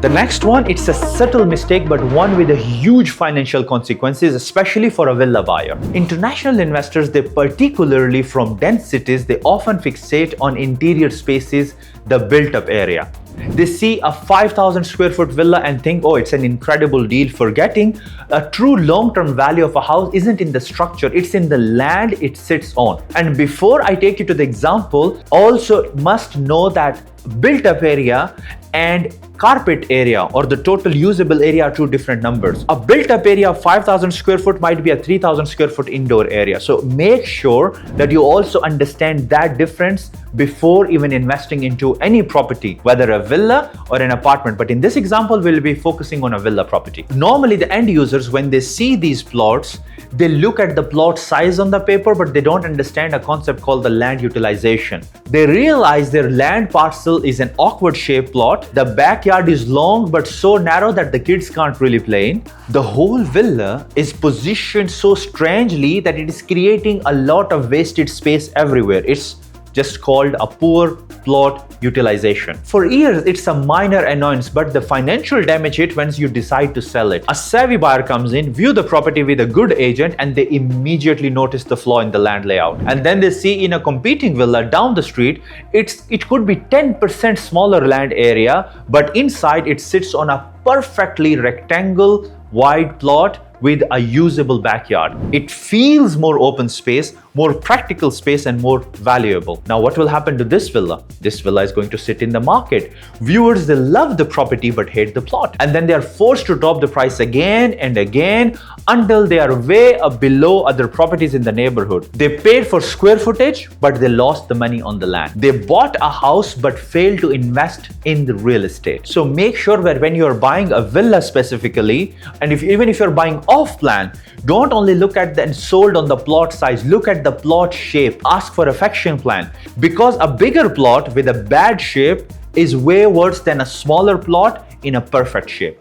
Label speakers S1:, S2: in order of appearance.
S1: The next one, it's a subtle mistake, but one with a huge financial consequences, especially for a villa buyer. International investors, they particularly from dense cities, they often fixate on interior spaces, the built-up area. They see a 5,000 square foot villa and think, oh, it's an incredible deal, forgetting a true long-term value of a house isn't in the structure, it's in the land it sits on. And before I take you to the example, also must know that built-up area and carpet area or the total usable area are two different numbers. A built-up area of 5,000 square foot might be a 3,000 square foot indoor area. So make sure that you also understand that difference before even investing into any property, whether a villa or an apartment. But in this example, we'll be focusing on a villa property. Normally, the end users, when they see these plots, they look at the plot size on the paper, but they don't understand a concept called the land utilization. They realize their land parcel is an awkward shaped plot. The backyard is long but so narrow that the kids can't really play in. The whole villa is positioned so strangely that it is creating a lot of wasted space everywhere. It's just called a poor plot utilization. For years, it's a minor annoyance, but the financial damage hit once you decide to sell it. A savvy buyer comes in, view the property with a good agent, and they immediately notice the flaw in the land layout. And then they see in a competing villa down the street, it could be 10% smaller land area, but inside it sits on a perfectly rectangle wide plot with a usable backyard. It feels more open space, more practical space, and more valuable. Now, what will happen to this villa? This villa is going to sit in the market. Viewers, they love the property but hate the plot. And then they are forced to drop the price again and again until they are way below other properties in the neighborhood. They paid for square footage, but they lost the money on the land. They bought a house but failed to invest in the real estate. So make sure that when you are buying a villa specifically, and even if you're buying off plan, don't only look at the sold on the plot size, look at the plot shape. Ask for affection plan, because a bigger plot with a bad shape is way worse than a smaller plot in a perfect shape.